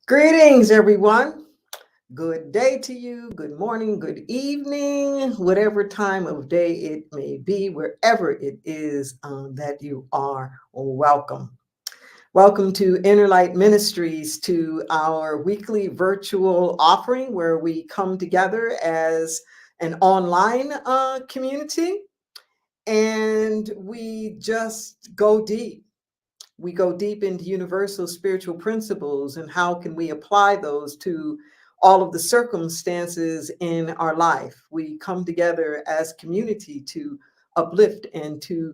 Greetings, everyone. Good day to you, good morning, good evening, whatever time of day it may be, wherever it is that you are. Welcome. Welcome to Inner Light Ministries, to our weekly virtual offering where we come together as an online community and we just go deep. We go deep into universal spiritual principles and how can we apply those to all of the circumstances in our life. We come together as community to uplift and to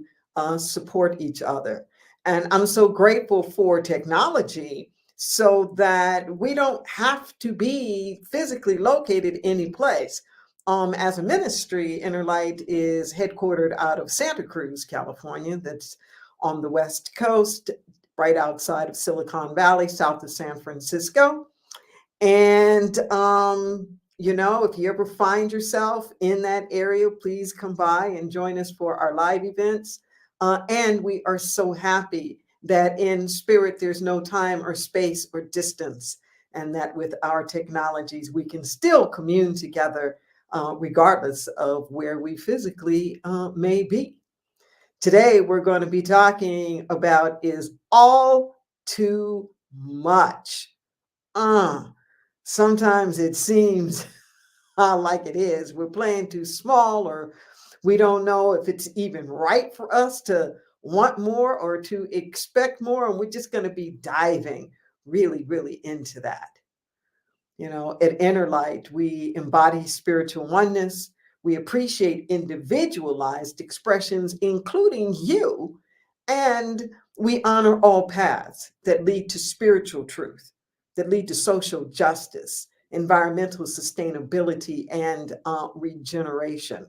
support each other. And I'm so grateful for technology so that we don't have to be physically located any place. As a ministry, Inner Light is headquartered out of Santa Cruz, California. That's on the West Coast, right outside of Silicon Valley, south of San Francisco. And, if you ever find yourself in that area, please come by and join us for our live events. And we are so happy that in spirit, there's no time or space or distance, and that with our technologies, we can still commune together regardless of where we physically may be. Today, we're going to be talking about is all too much. Sometimes it seems like it is. We're playing too small, or we don't know if it's even right for us to want more or to expect more. And we're just going to be diving really, really into that. At Inner Light, we embody spiritual oneness. We appreciate individualized expressions, including you, and we honor all paths that lead to spiritual truth, that lead to social justice, environmental sustainability, and regeneration.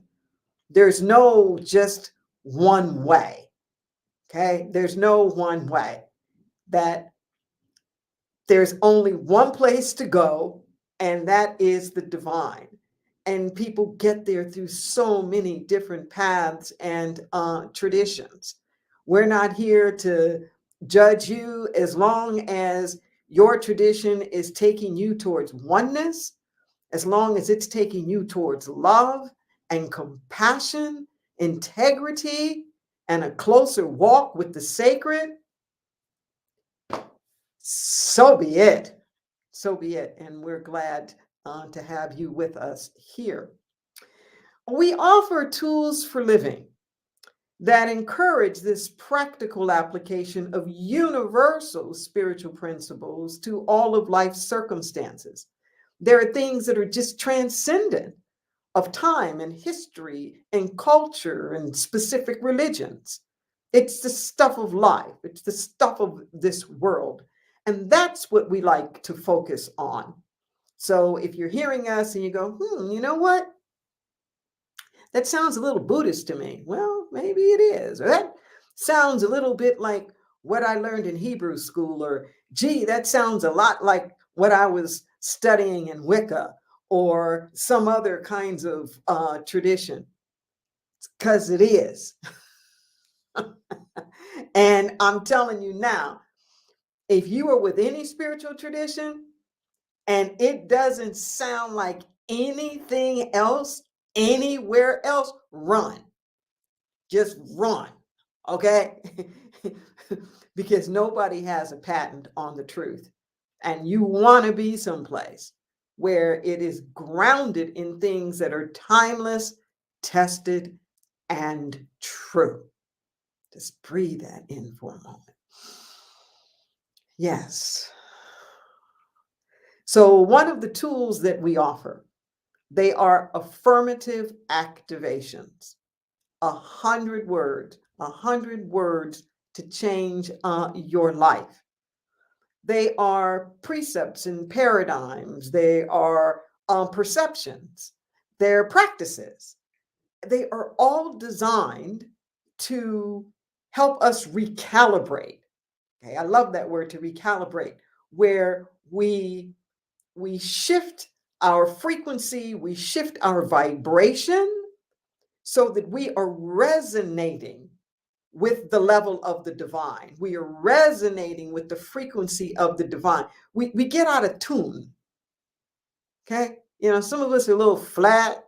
There's no just one way, okay? There's no one way. That there's only one place to go, and that is the divine. And people get there through so many different paths and traditions. We're not here to judge you as long as your tradition is taking you towards oneness, as long as it's taking you towards love and compassion, integrity, and a closer walk with the sacred. So be it. So be it. And we're glad to have you with us here. We offer tools for living that encourage this practical application of universal spiritual principles to all of life's circumstances. There are things that are just transcendent of time and history and culture and specific religions. It's the stuff of life. It's the stuff of this world. And that's what we like to focus on. So if you're hearing us and you go, you know what? That sounds a little Buddhist to me. Well, maybe it is. Or that sounds a little bit like what I learned in Hebrew school. Or, gee, that sounds a lot like what I was studying in Wicca or some other kinds of tradition. Because it is. And I'm telling you now, if you are with any spiritual tradition and it doesn't sound like anything else, anywhere else, run. Just run, okay? Because nobody has a patent on the truth. And you want to be someplace where it is grounded in things that are timeless, tested, and true. Just breathe that in for a moment. Yes. So one of the tools that we offer, they are affirmative activations. 100 words to change your life. They are precepts and paradigms. They are perceptions. They're practices. They are all designed to help us recalibrate. Okay, I love that word, to recalibrate, where we shift our frequency, we shift our vibration so that we are resonating with the level of the divine. We are resonating with the frequency of the divine. We get out of tune. Okay. Some of us are a little flat,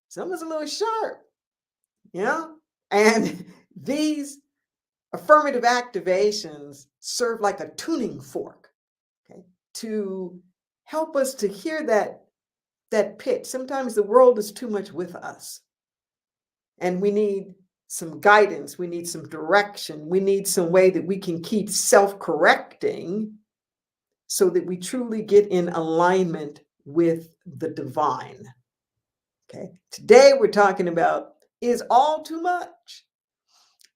some of us are a little sharp, and these affirmative activations serve like a tuning fork, okay, to help us to hear that pitch. Sometimes the world is too much with us, and we need some guidance, we need some direction, we need some way that we can keep self-correcting so that we truly get in alignment with the divine. Okay. Today we're talking about, is all too much?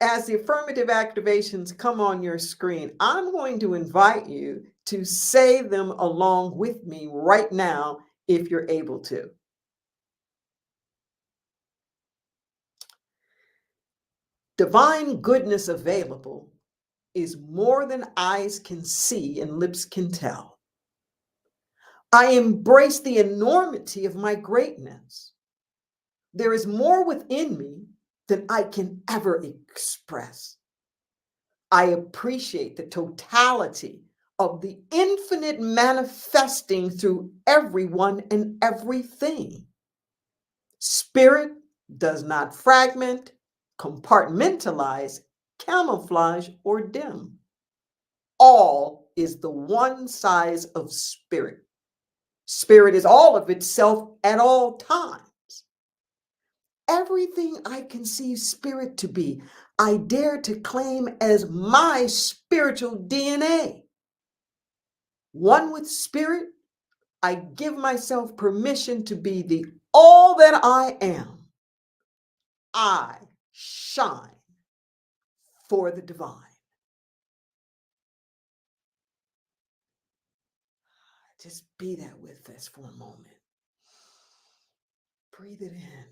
As the affirmative activations come on your screen, I'm going to invite you to say them along with me right now if you're able to. Divine goodness available is more than eyes can see and lips can tell. I embrace the enormity of my greatness. There is more within me than I can ever express. I appreciate the totality of the infinite manifesting through everyone and everything. Spirit does not fragment, compartmentalize, camouflage, or dim. All is the one size of spirit. Spirit is all of itself at all times. Everything I conceive spirit to be, I dare to claim as my spiritual DNA. One with spirit, I give myself permission to be the all that I am. I shine for the divine. Just be that with us for a moment. Breathe it in.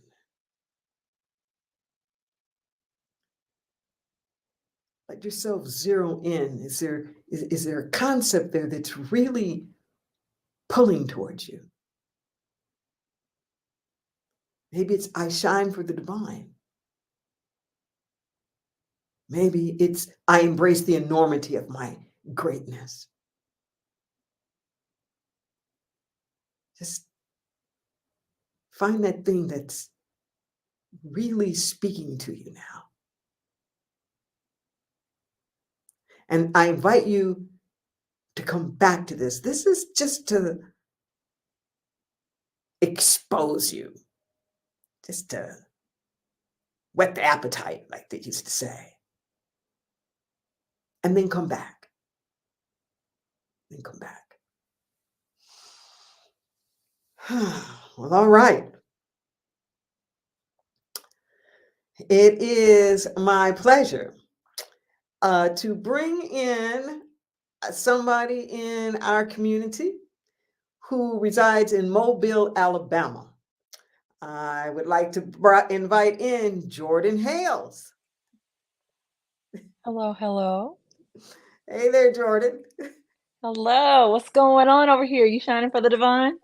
Let yourself zero in. Is there a concept there that's really pulling towards you? Maybe it's I shine for the divine. Maybe it's I embrace the enormity of my greatness. Just find that thing that's really speaking to you now. And I invite you to come back to this. This is just to expose you, just to whet the appetite, like they used to say. And then come back. Then come back. Well, all right. It is my pleasure to bring in somebody in our community who resides in Mobile, Alabama. I would like to invite in Jordan Hales. Hello, hello. Hey there, Jordan. Hello. What's going on over here? You shining for the divine?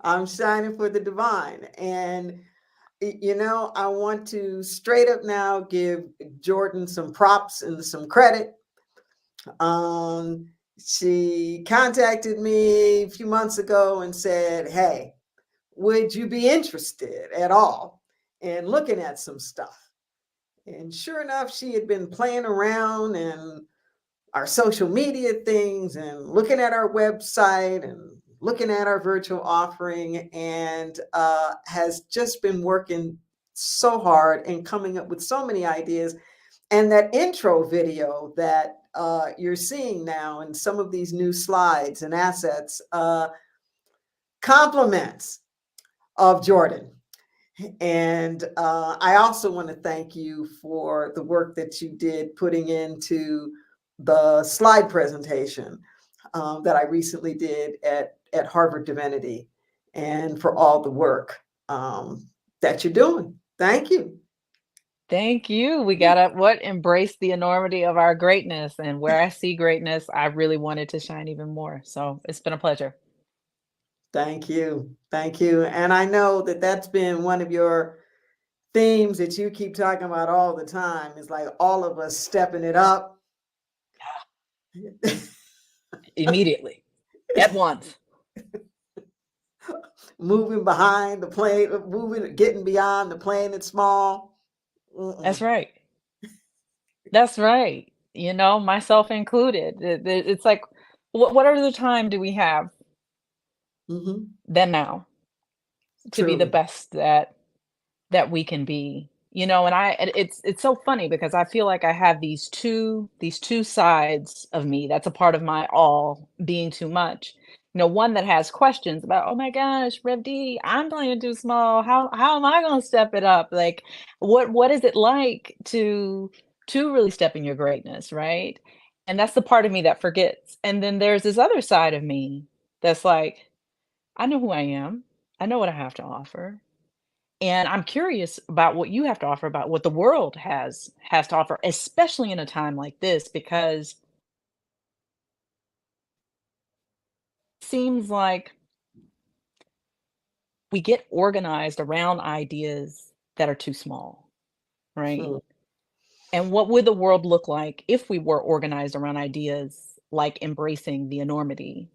I'm shining for the divine. And, I want to straight up now give Jordan some props and some credit. She contacted me a few months ago and said, hey, would you be interested at all in looking at some stuff? And sure enough, she had been playing around in our social media things and looking at our website and looking at our virtual offering, and has just been working so hard and coming up with so many ideas. And that intro video that you're seeing now and some of these new slides and assets, compliments of Jordan. And I also want to thank you for the work that you did putting into the slide presentation that I recently did at Harvard Divinity, and for all the work that you're doing. Thank you. Thank you. We gotta embrace the enormity of our greatness. And where I see greatness, I really wanted to shine even more. So it's been a pleasure. Thank you. Thank you. And I know that that's been one of your themes that you keep talking about all the time. It's like all of us stepping it up. Immediately, at once. Moving behind the plane, moving, getting beyond the plane that's small. That's Mm-mm. right. That's right. You know, myself included. It's like, what other time do we have Hmm. than now to be the Truly. best that we can be? You know, and it's so funny because I feel like I have these two sides of me that's a part of my all being too much. You know, one that has questions about, oh my gosh, Rev D, I'm playing too small. How am I gonna step it up? Like, what is it like to really step in your greatness, right? And that's the part of me that forgets. And then there's this other side of me that's like, I know who I am. I know what I have to offer. And I'm curious about what you have to offer, about what the world has to offer, especially in a time like this, because it seems like we get organized around ideas that are too small, right? Hmm. And what would the world look like if we were organized around ideas like embracing the enormity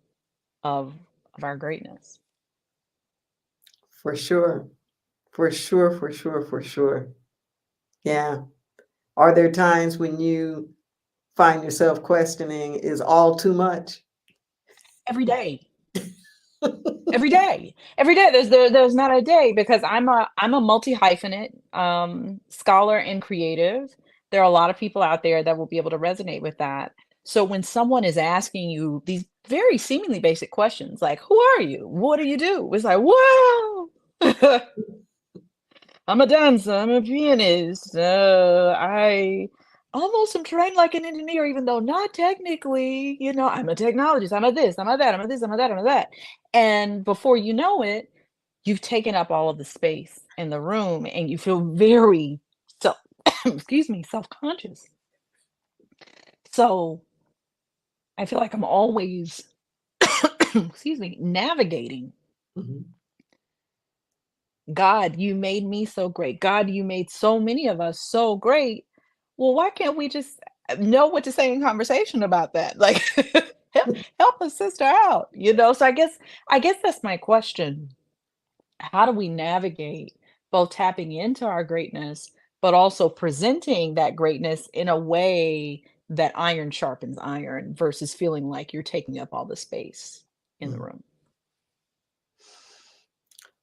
of of our greatness? For sure. For sure. For sure. For sure. Yeah. Are there times when you find yourself questioning, is all too much? Every day. Every day. Every day. There's not a day because I'm a multi-hyphenate scholar and creative. There are a lot of people out there that will be able to resonate with that. So when someone is asking you these very seemingly basic questions like, who are you? What do you do? It's like, whoa. I'm a dancer, I'm a pianist. I almost am trained like an engineer, even though not technically, you know, I'm a technologist, I'm a this, I'm a that, I'm a this, I'm a that, I'm a that. And before you know it, you've taken up all of the space in the room and you feel very self excuse me, self-conscious. So I feel like I'm always excuse me, navigating. Mhm. God, you made me so great. God, you made so many of us so great. Well, why can't we just know what to say in conversation about that? Like, help a sister out, you know? So I guess that's my question. How do we navigate both tapping into our greatness, but also presenting that greatness in a way that iron sharpens iron versus feeling like you're taking up all the space in the Mhm. room?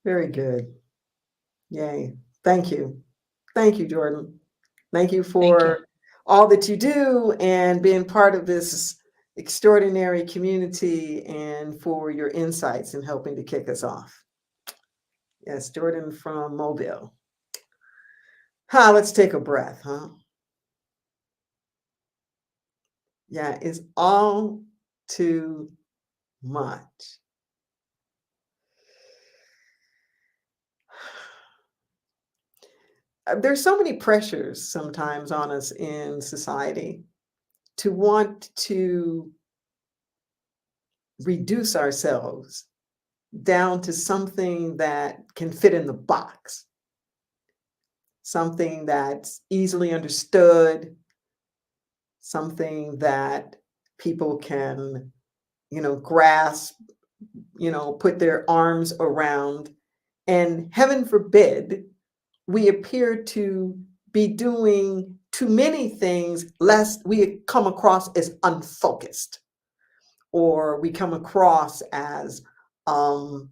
Very good. Yay. Thank you. Thank you, Jordan. Thank you Thank you. for all that you do and being part of this extraordinary community and for your insights and helping to kick us off. Yes, Jordan from Mobile. Let's take a breath, huh? Yeah, it's all too much. There's so many pressures sometimes on us in society to want to reduce ourselves down to something that can fit in the box, something that's easily understood, something that people can, grasp, put their arms around. And heaven forbid, we appear to be doing too many things lest we come across as unfocused or we come across as um,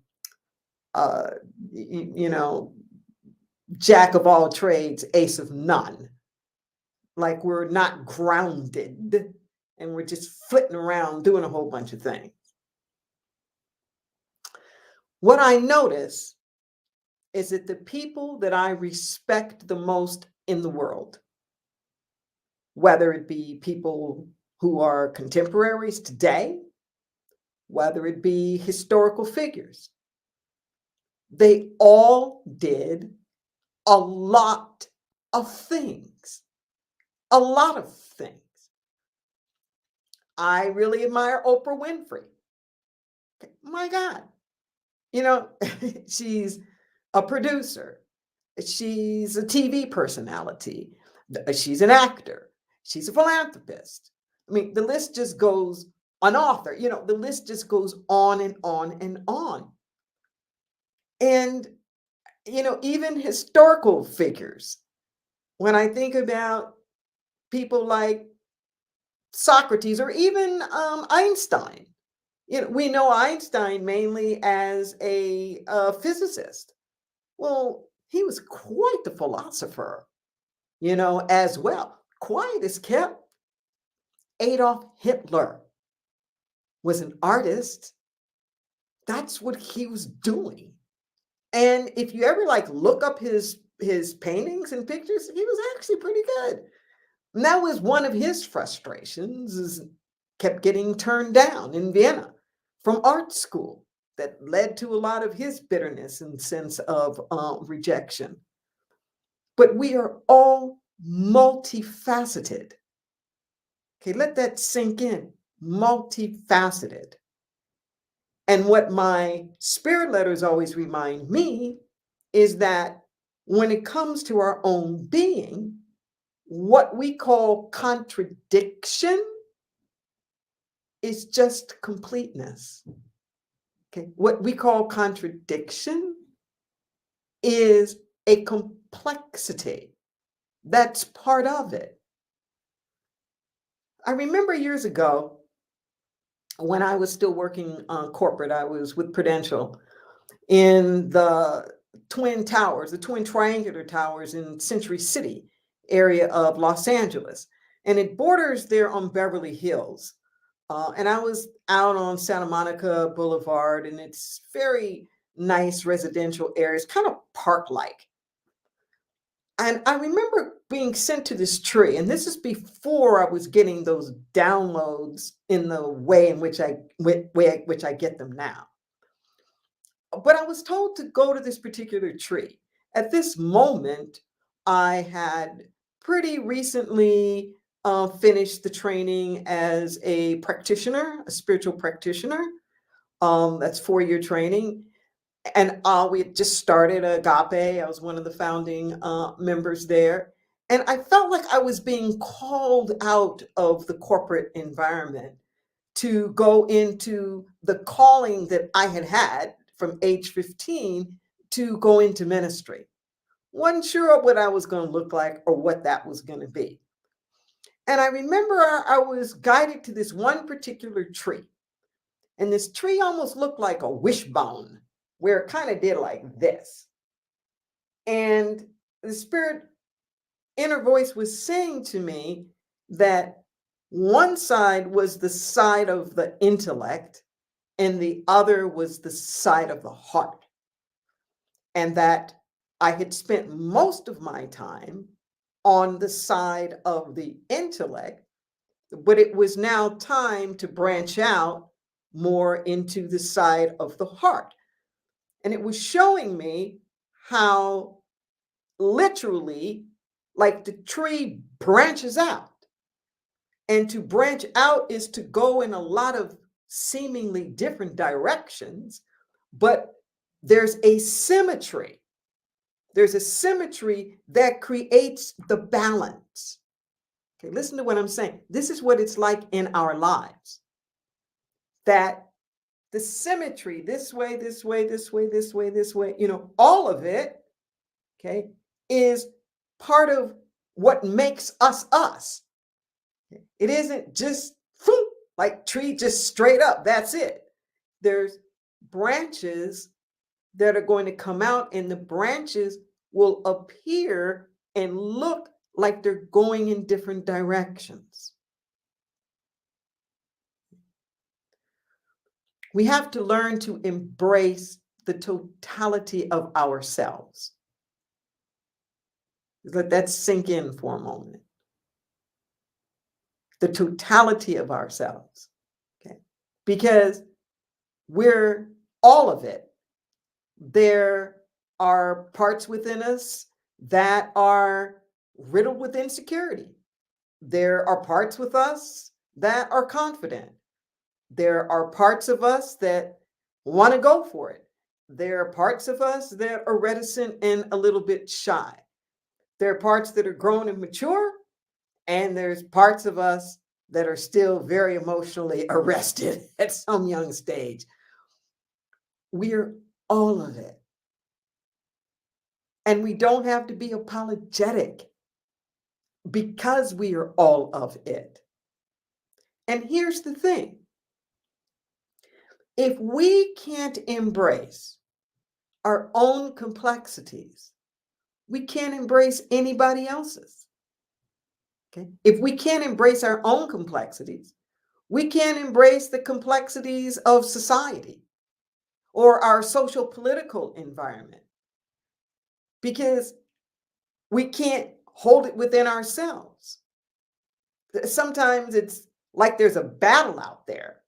uh, you know, jack of all trades, ace of none. Like we're not grounded and we're just flitting around doing a whole bunch of things. What I notice is that the people that I respect the most in the world, whether it be people who are contemporaries today, whether it be historical figures, they all did a lot of things, a lot of things. I really admire Oprah Winfrey. My God, you know, she's a producer, She's a TV personality. She's an actor. She's a philanthropist. I mean, the list just goes, an author, the list just goes on and on and on. And, even historical figures, when I think about people like Socrates or even Einstein, we know Einstein mainly as a physicist. Well, he was quite the philosopher, as well. Quiet as kept. Adolf Hitler was an artist. That's what he was doing. And if you ever look up his paintings and pictures, he was actually pretty good. And that was one of his frustrations, is kept getting turned down in Vienna from art school. That led to a lot of his bitterness and sense of rejection. But we are all multifaceted. Okay, let that sink in. Multifaceted. And what my spirit letters always remind me is that when it comes to our own being, what we call contradiction is just completeness. Okay, what we call contradiction is a complexity. That's part of it. I remember years ago when I was still working on corporate, I was with Prudential in the Twin Towers, the Twin Triangular Towers in Century City area of Los Angeles. And it borders there on Beverly Hills. And I was out on Santa Monica Boulevard, and it's very nice residential areas, kind of park-like. And I remember being sent to this tree, and this is before I was getting those downloads in the way in which I get them now. But I was told to go to this particular tree. At this moment, I had pretty recently finished the training as a practitioner, a spiritual practitioner. That's 4-year training. And we had just started Agape. I was one of the founding members there. And I felt like I was being called out of the corporate environment to go into the calling that I had had from age 15 to go into ministry. Wasn't sure what I was going to look like or what that was going to be. And I remember I was guided to this one particular tree. And this tree almost looked like a wishbone, where it kind of did like this. And the spirit inner voice was saying to me that one side was the side of the intellect and the other was the side of the heart. And that I had spent most of my time on the side of the intellect, but it was now time to branch out more into the side of the heart. And it was showing me how literally, like the tree branches out. And to branch out is to go in a lot of seemingly different directions, but there's a symmetry. There's a symmetry that creates the balance. Okay, listen to what I'm saying. This is what it's like in our lives. That the symmetry, this way, this way, this way, this way, this way, all of it, okay, is part of what makes us us. It isn't just like tree, just straight up, that's it. There's branches that are going to come out, and the branches will appear and look like they're going in different directions. We have to learn to embrace the totality of ourselves. Let that sink in for a moment. The totality of ourselves, okay? Because we're all of it. There are parts within us that are riddled with insecurity. There are parts with us that are confident. There are parts of us that want to go for it. There are parts of us that are reticent and a little bit shy. There are parts that are grown and mature, and there's parts of us that are still very emotionally arrested at some young stage. We're all of it. And we don't have to be apologetic because we are all of it. And here's the thing. If we can't embrace our own complexities, we can't embrace anybody else's. Okay? If we can't embrace our own complexities, we can't embrace the complexities of society or our social political environment, because we can't hold it within ourselves. Sometimes it's like there's a battle out there.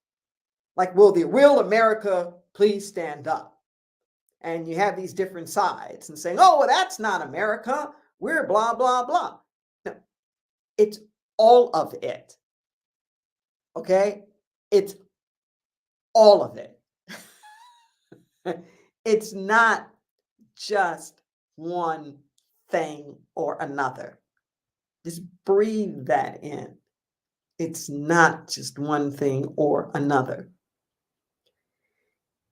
Like, will America please stand up? And you have these different sides and saying, oh, well, that's not America. We're blah, blah, blah. No, it's all of it. Okay? It's all of it. It's not just one thing or another. Just breathe that in. It's not just one thing or another.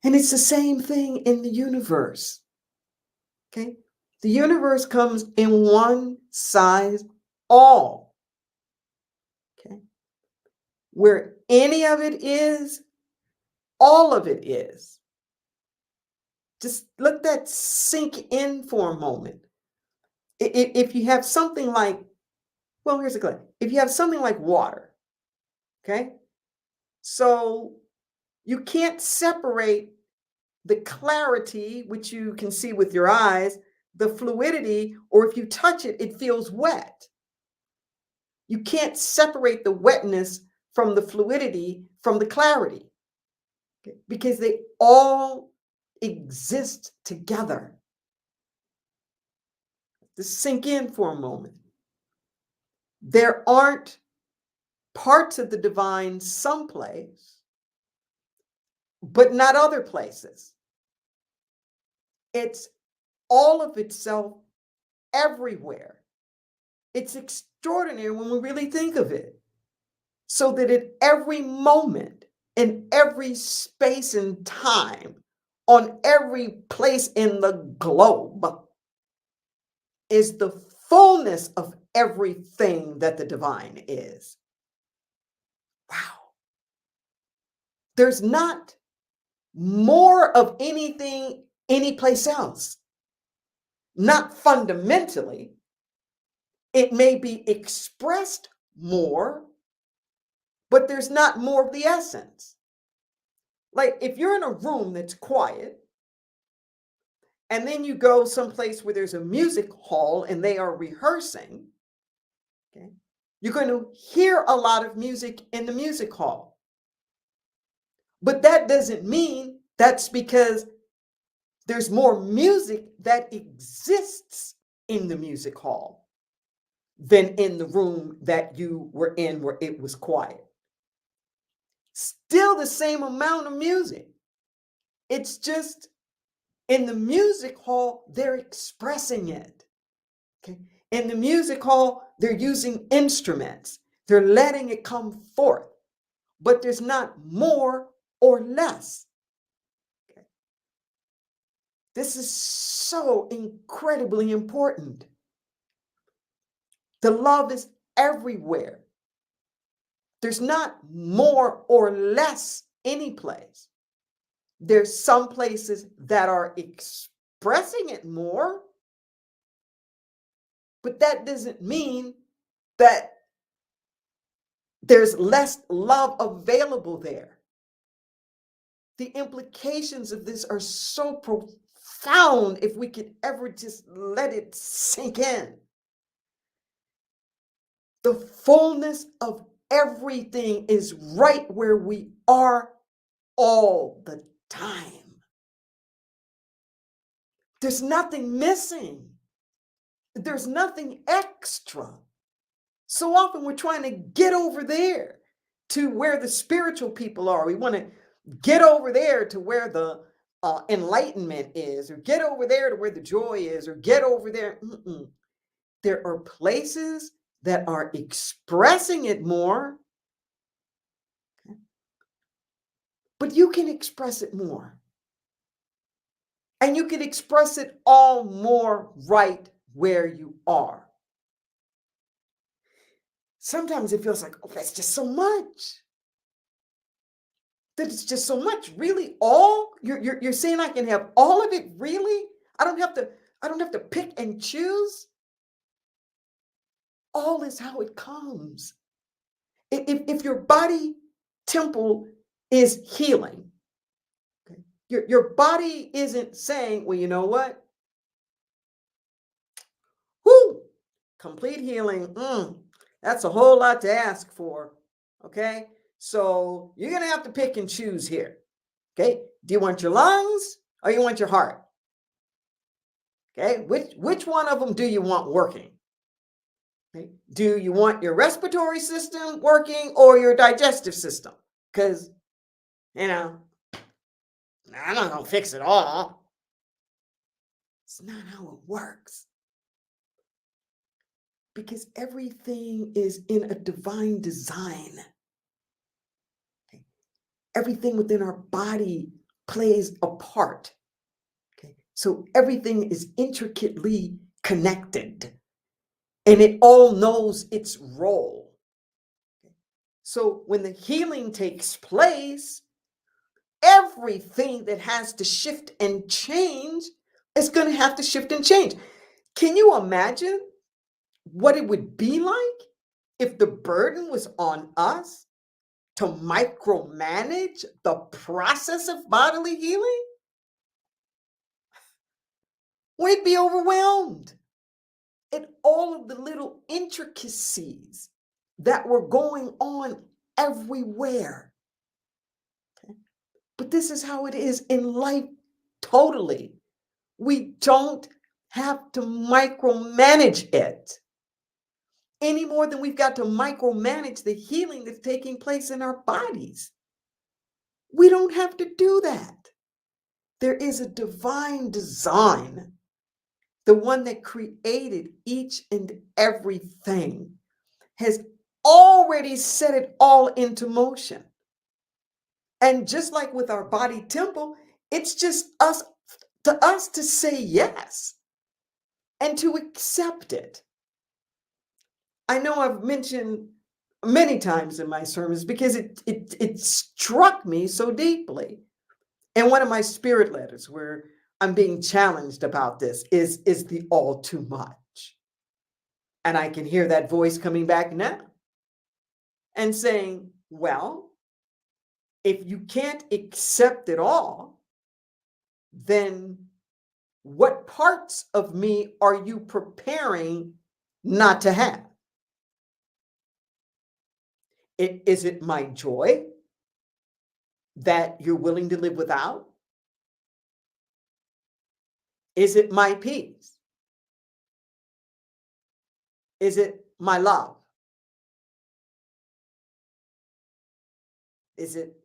And it's the same thing in the universe. Okay? The universe comes in one size all. Okay? Where any of it is, all of it is. Just let that sink in for a moment. If you have something like, well, here's a clue. If you have something like water, okay? So you can't separate the clarity, which you can see with your eyes, the fluidity, or if you touch it, it feels wet. You can't separate the wetness from the fluidity, from the clarity, okay? Because they all exist together. Just sink in for a moment. There aren't parts of the divine someplace, but not other places. It's all of itself everywhere. It's extraordinary when we really think of it. So that at every moment, in every space and time, on every place in the globe, is the fullness of everything that the divine is. Wow. There's not more of anything anyplace else. Not fundamentally. It may be expressed more, but there's not more of the essence. Like if you're in a room that's quiet, and then you go someplace where there's a music hall and they are rehearsing, okay, you're going to hear a lot of music in the music hall. But that doesn't mean that's because there's more music that exists in the music hall than in the room that you were in where it was quiet. Still the same amount of music. It's just in the music hall, they're expressing it. Okay? In the music hall, they're using instruments. They're letting it come forth. But there's not more or less. Okay? This is so incredibly important. The love is everywhere. There's not more or less any place. There's some places that are expressing it more, but that doesn't mean that there's less love available there. The implications of this are so profound if we could ever just let it sink in. The fullness of everything is right where we are all the time. There's nothing missing. There's nothing extra. So often we're trying to get over there to where the spiritual people are. We want to get over there to where the enlightenment is, or get over there to where the joy is, or get over there. There are places that are expressing it more, but you can express it more. And you can express it all more right where you are. Sometimes it feels like, oh, that's just so much. That it's just so much. Really, all you're saying I can have all of it? Really? I don't have to pick and choose. All is how it comes. If your body temple is healing, okay, your body isn't saying, well, you know what? Whoo, complete healing. That's a whole lot to ask for. Okay. So you're going to have to pick and choose here. Okay. Do you want your lungs or you want your heart? Okay. Which one of them do you want working? Okay. Do you want your respiratory system working or your digestive system? Because, I'm not going to fix it all. It's not how it works. Because everything is in a divine design. Okay. Everything within our body plays a part. Okay. So everything is intricately connected and it all knows its role. Okay. So when the healing takes place, everything that has to shift and change is going to have to shift and change. Can you imagine what it would be like if the burden was on us to micromanage the process of bodily healing? We'd be overwhelmed at all of the little intricacies that were going on everywhere. Okay. But this is how it is in life totally. We don't have to micromanage it any more than we've got to micromanage the healing that's taking place in our bodies. We don't have to do that. There is a divine design, the one that created each and everything has already set it all into motion. And just like with our body temple, it's just us to say yes and to accept it. I know I've mentioned many times in my sermons because it struck me so deeply. And one of my spirit letters where I'm being challenged about this is the all too much. And I can hear that voice coming back now and saying, well, if you can't accept it all, then what parts of me are you preparing not to have? Is it my joy that you're willing to live without? Is it my peace? Is it my love? Is it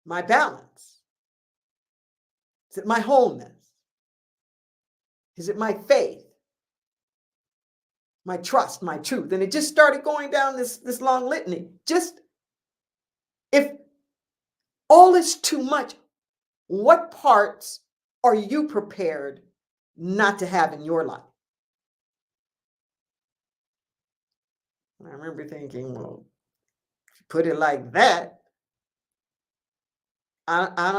my balance? Is it my wholeness? Is it my faith? My trust, my truth? And it just started going down this long litany. Just if all is too much, what parts are you prepared not to have in your life? I remember thinking, well, if you put it like that, I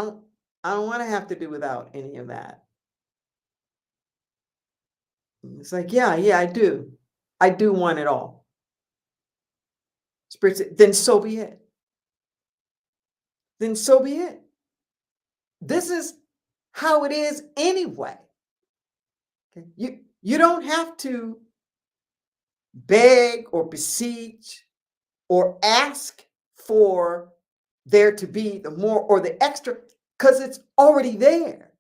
don't want to have to do without any of that. It's like, yeah, I do. I do want it all. Spirit said, then so be it. Then so be it. This is how it is anyway. Okay? You don't have to beg or beseech or ask for there to be the more or the extra because it's already there.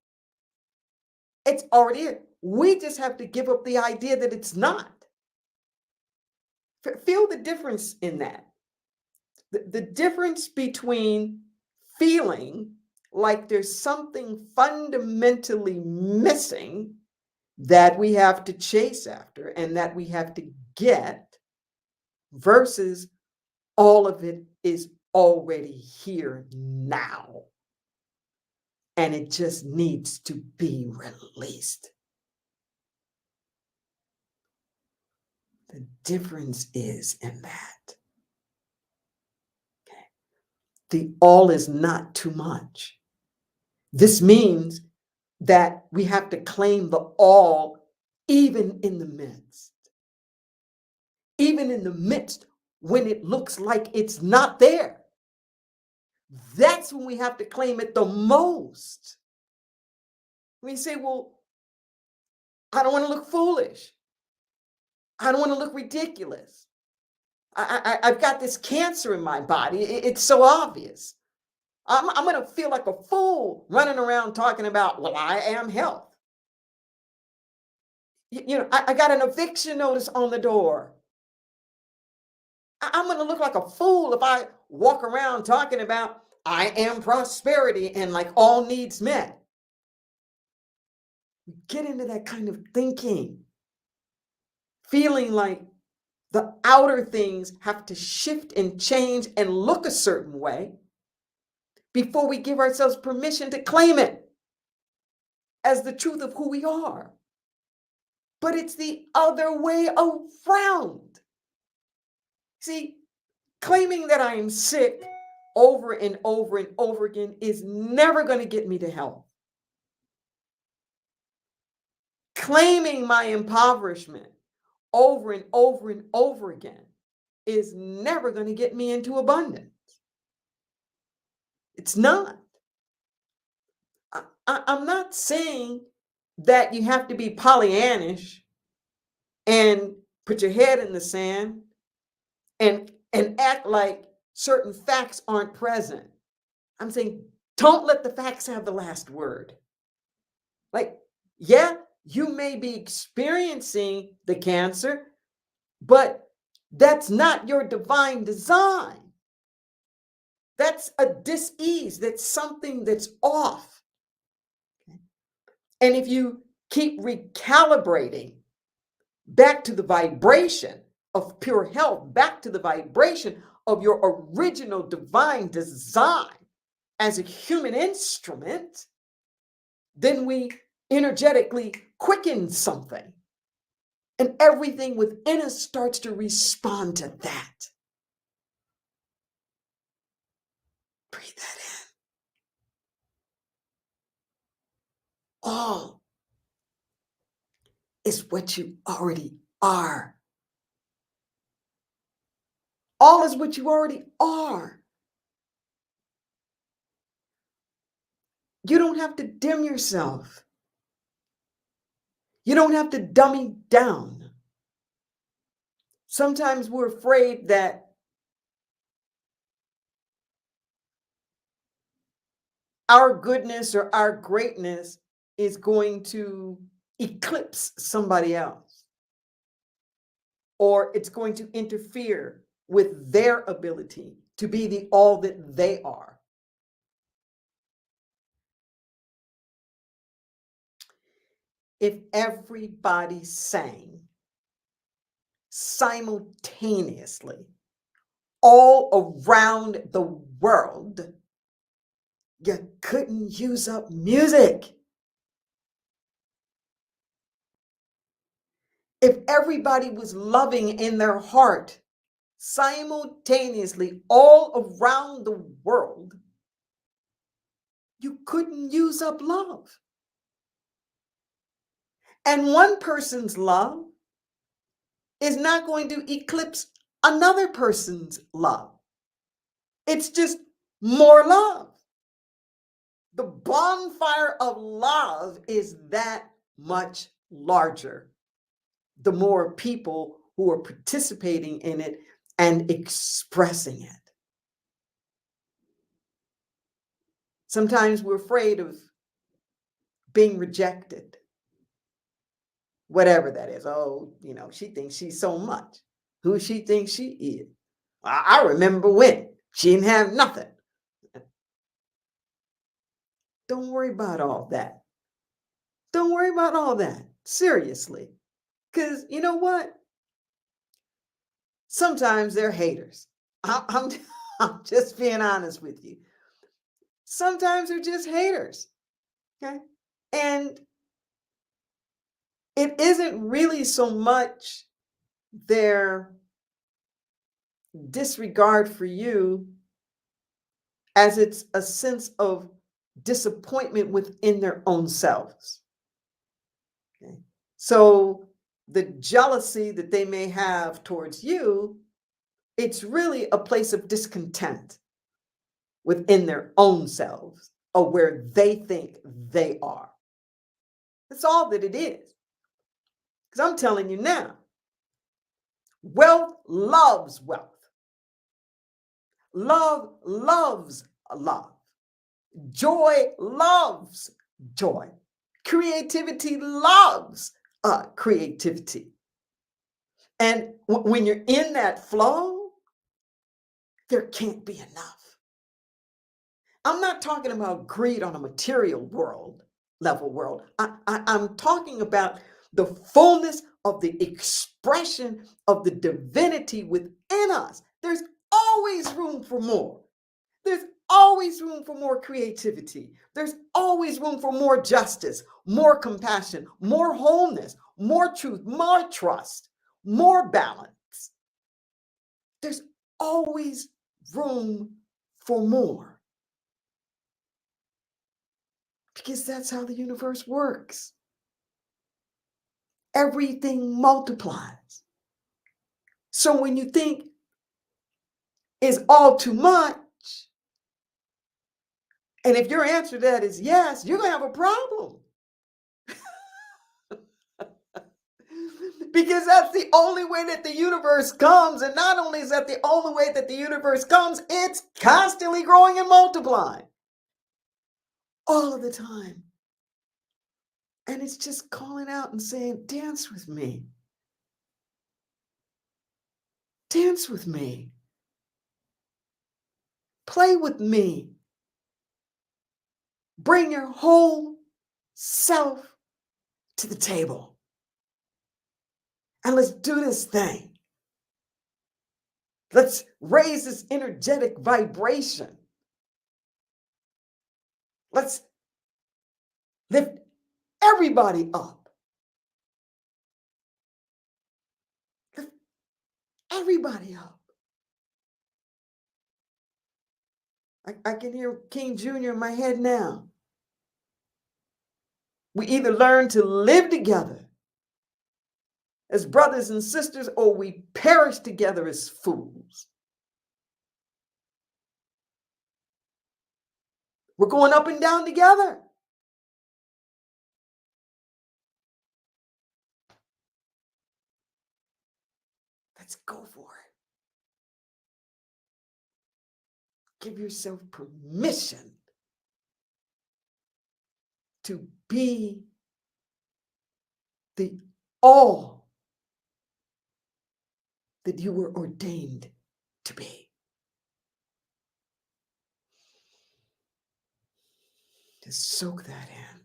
It's already there. We just have to give up the idea that it's not. Feel the difference in that. The difference between feeling like there's something fundamentally missing that we have to chase after and that we have to get, versus all of it is already here now. And it just needs to be released. The difference is in that. Okay. The all is not too much. This means that we have to claim the all even in the midst. Even in the midst when it looks like it's not there. That's when we have to claim it the most. We say, well, I don't want to look foolish. I don't want to look ridiculous. I've got this cancer in my body. It's so obvious. I'm going to feel like a fool running around talking about, well, I am health. I got an eviction notice on the door. I'm going to look like a fool if I walk around talking about I am prosperity and like all needs met. Get into that kind of thinking, feeling like the outer things have to shift and change and look a certain way before we give ourselves permission to claim it as the truth of who we are. But it's the other way around. See, claiming that I am sick over and over and over again is never going to get me to health. Claiming my impoverishment over and over and over again is never going to get me into abundance. It's not. I'm not saying that you have to be Pollyannish and put your head in the sand and act like certain facts aren't present. I'm saying don't let the facts have the last word. Like, yeah, you may be experiencing the cancer, but that's not your divine design. That's a dis-ease. That's something that's off. Okay? And if you keep recalibrating back to the vibration of pure health, back to the vibration of your original divine design as a human instrument, then we energetically quicken something. And everything within us starts to respond to that. Breathe that in. All is what you already are. All is what you already are. You don't have to dim yourself. You don't have to dummy down. Sometimes we're afraid that our goodness or our greatness is going to eclipse somebody else, or it's going to interfere with their ability to be the all that they are. If everybody sang simultaneously all around the world, you couldn't use up music. If everybody was loving in their heart simultaneously all around the world, you couldn't use up love. And one person's love is not going to eclipse another person's love. It's just more love. The bonfire of love is that much larger. The more people who are participating in it and expressing it. Sometimes we're afraid of being rejected. Whatever that is. Oh, she thinks she's so much. Who she thinks she is. I remember when she didn't have nothing. Don't worry about all that. Don't worry about all that. Seriously. Because you know what? Sometimes they're haters. I'm, I'm just being honest with you. Sometimes they're just haters. Okay. And it isn't really so much their disregard for you as it's a sense of disappointment within their own selves. Okay. So the jealousy that they may have towards you, it's really a place of discontent within their own selves or where they think they are. That's all that it is. Because I'm telling you now, wealth loves wealth. Love loves love. Joy loves joy. Creativity loves creativity. And when you're in that flow, there can't be enough. I'm not talking about greed on a material level world. I'm talking about the fullness of the expression of the divinity within us. There's always room for more. There's always room for more creativity. There's always room for more justice, more compassion, more wholeness, more truth, more trust, more balance. There's always room for more. Because that's how the universe works. Everything multiplies. So when you think is all too much, and if your answer to that is yes, you're going to have a problem. Because that's the only way that the universe comes. And not only is that the only way that the universe comes, it's constantly growing and multiplying all of the time. And it's just calling out and saying, dance with me. Dance with me. Play with me. Bring your whole self to the table. And let's do this thing. Let's raise this energetic vibration. Let's lift everybody up. Lift everybody up. I can hear King Jr. in my head now. We either learn to live together as brothers and sisters, or we perish together as fools. We're going up and down together. Let's go for it. Give yourself permission to be the all that you were ordained to be. Just soak that in.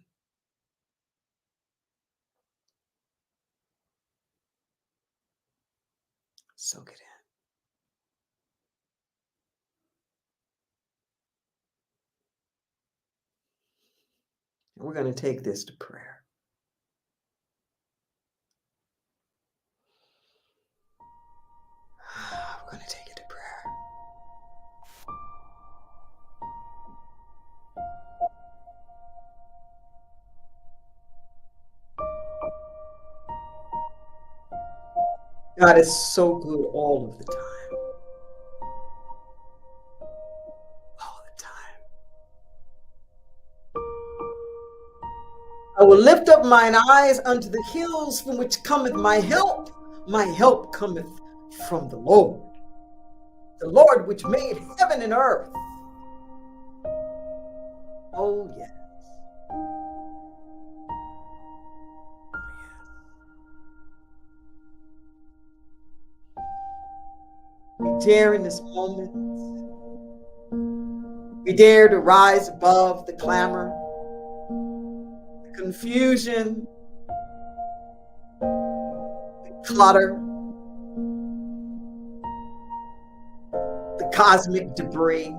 Soak it in. And we're going to take this to prayer. We're going to take it to prayer. God is so good all of the time. All the time. I will lift up mine eyes unto the hills from which cometh my help. My help cometh from the Lord which made heaven and earth. Oh, yes. Oh, yes. We dare in this moment. We dare to rise above the clamor. confusion, clutter, the cosmic debris.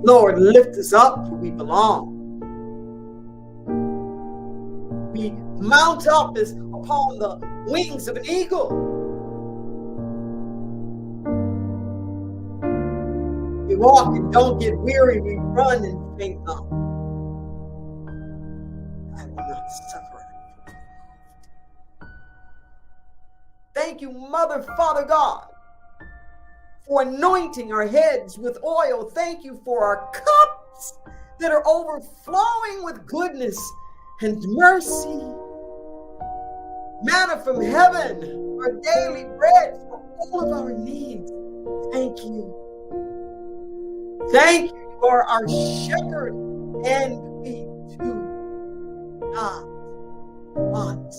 Lord, lift us up where we belong. We mount up as upon the wings of an eagle. We walk and don't get weary. We run and faint not. I will not suffer. Thank you, Mother, Father God, for anointing our heads with oil. Thank you for our cups that are overflowing with goodness and mercy. Manna from heaven, our daily bread for all of our needs. Thank you. Thank you. You are our shepherd, and we do not want.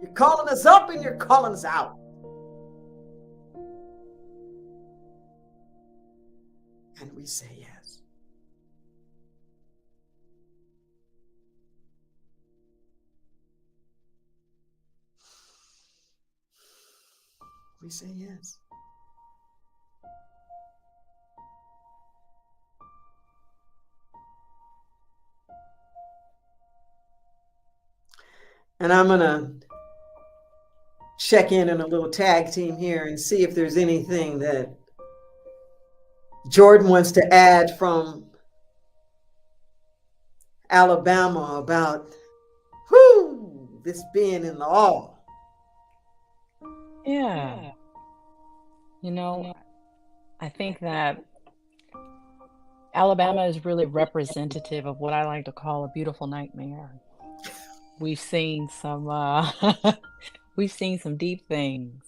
You're calling us up and you're calling us out. And we say yes. We say yes. And I'm going to check in a little tag team here and see if there's anything that Jordan wants to add from Alabama about this being in the all. Yeah. You know, I think that Alabama is really representative of what I like to call a beautiful nightmare. We've seen some we've seen some deep things.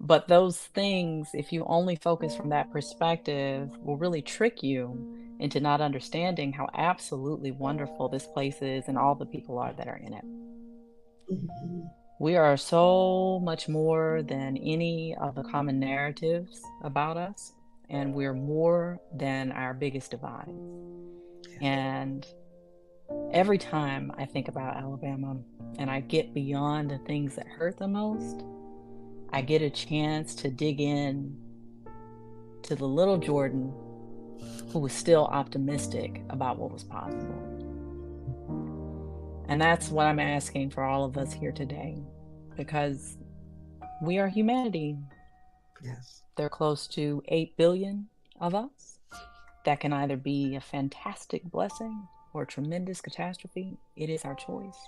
But those things, if you only focus from that perspective, will really trick you into not understanding how absolutely wonderful this place is and all the people are that are in it. Mm-hmm. We are so much more than any of the common narratives about us, and we're more than our biggest divide. And every time I think about Alabama and I get beyond the things that hurt the most, I get a chance to dig in to the little Jordan who was still optimistic about what was possible. And that's what I'm asking for all of us here today, because we are humanity. Yes. There are close to 8 billion of us. That can either be a fantastic blessing or a tremendous catastrophe. It is our choice.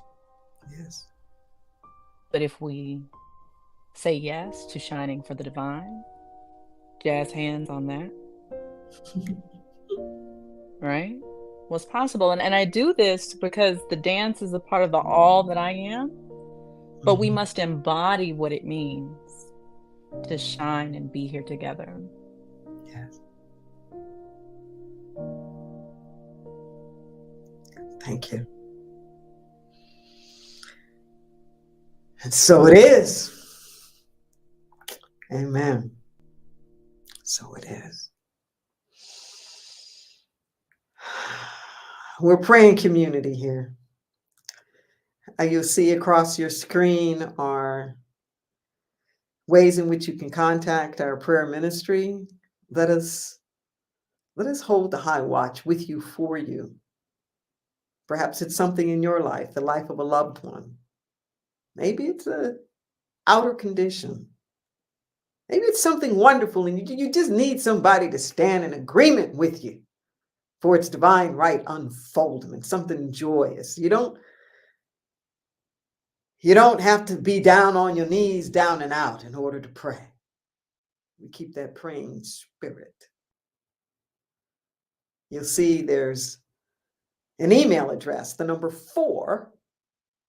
Yes. But if we say yes to shining for the divine, jazz hands on that. Right? What's possible. And I do this because the dance is a part of the all that I am, but we must embody what it means to shine and be here together. Yes. Thank you. And so it is. Amen. So it is. We're praying community here. You'll see across your screen are ways in which you can contact our prayer ministry. Let us hold the high watch with you, for you. Perhaps it's something in your life, the life of a loved one. Maybe it's an outer condition. Maybe it's something wonderful and you just need somebody to stand in agreement with you for its divine right unfoldment, something joyous. You don't have to be down on your knees, down and out in order to pray. We keep that praying spirit. You'll see there's an email address, the number 4,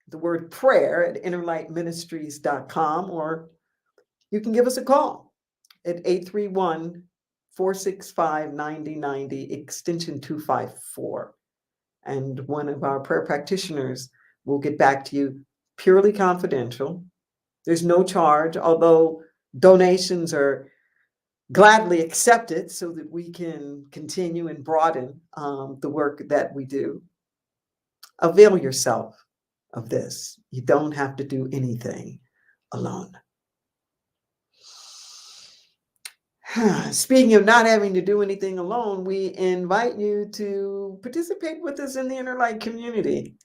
the word prayer at innerlightministries.com, or you can give us a call at 831-465-9090, extension 254. And one of our prayer practitioners will get back to you, purely confidential. There's no charge, although donations are gladly accept it so that we can continue and broaden the work that we do. Avail yourself of this. You don't have to do anything alone. Speaking of not having to do anything alone, we invite you to participate with us in the Inner Light community.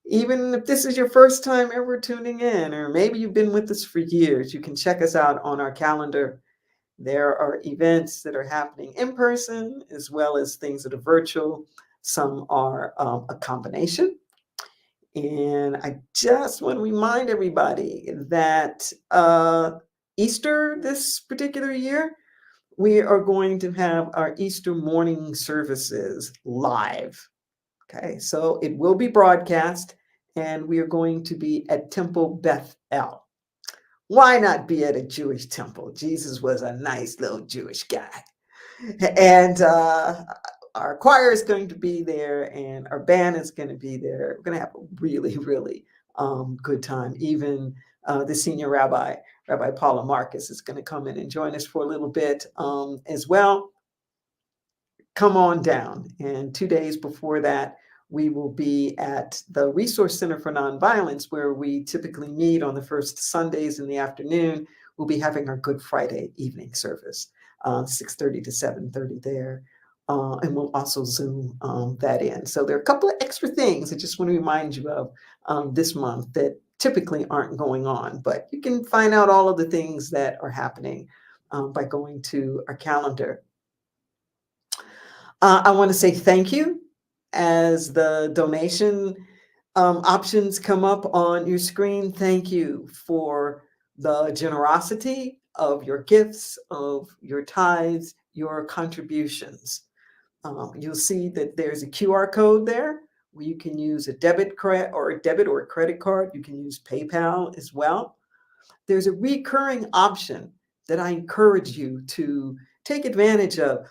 Even if this is your first time ever tuning in, or maybe you've been with us for years, you can check us out on our calendar. There are events that are happening in person as well as things that are virtual. Some are a combination. And I just want to remind everybody that Easter this particular year, we are going to have our Easter morning services live. Okay, so it will be broadcast, and we are going to be at Temple Beth El. Why not be at a Jewish temple? Jesus was a nice little Jewish guy. And our choir is going to be there, and our band is going to be there. We're going to have a really, really good time. Even the senior rabbi, Rabbi Paula Marcus, is going to come in and join us for a little bit as well. Come on down. And 2 days before that, we will be at the Resource Center for Nonviolence, where we typically meet on the first Sundays in the afternoon. We'll be having our Good Friday evening service, 6:30 to 7:30 there. And we'll also Zoom that in. So there are a couple of extra things I just want to remind you of this month that typically aren't going on, but you can find out all of the things that are happening by going to our calendar. I want to say thank you as the donation options come up on your screen. Thank you for the generosity of your gifts, of your tithes, your contributions. You'll see that there's a QR code there where you can use a debit or a credit card. You can use PayPal as well. There's a recurring option that I encourage you to take advantage of.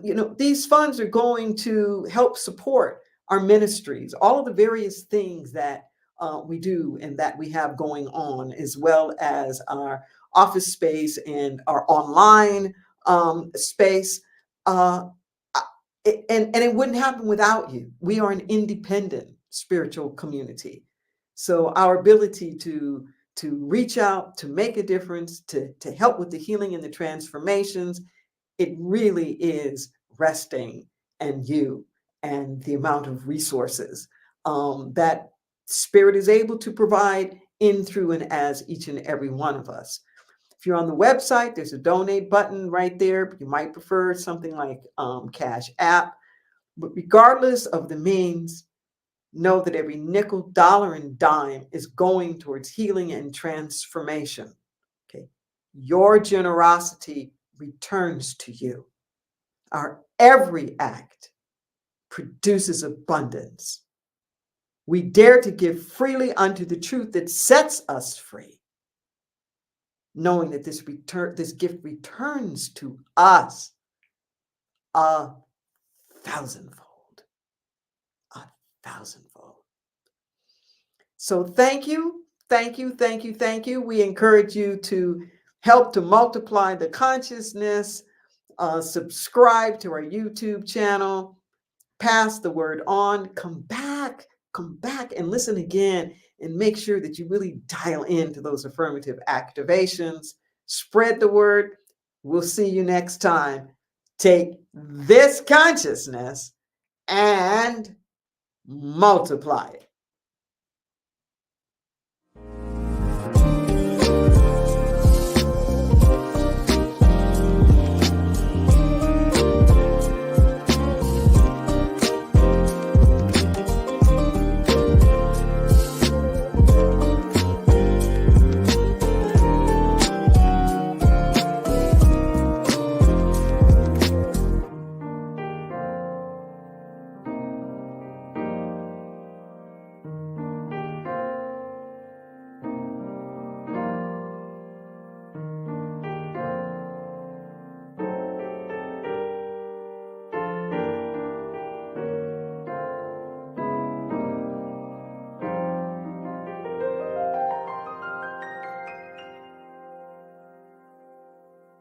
You know, these funds are going to help support our ministries, all of the various things that we do and that we have going on, as well as our office space and our online space. And it wouldn't happen without you. We are an independent spiritual community. So our ability to reach out, to make a difference, to help with the healing and the transformations, it really is resting in you and the amount of resources that Spirit is able to provide in, through, and as each and every one of us. If you're on the website, there's a donate button right there. You might prefer something like Cash App. But regardless of the means, know that every nickel, dollar, and dime is going towards healing and transformation. Okay, your generosity returns to you. Our every act produces abundance. We dare to give freely unto the truth that sets us free, knowing that this gift returns to us a thousandfold. A thousandfold. So thank you, thank you, thank you, thank you. We encourage you to help to multiply the consciousness. Subscribe to our YouTube channel, pass the word on, come back and listen again, and make sure that you really dial into those affirmative activations. Spread the word. We'll see you next time. Take this consciousness and multiply it.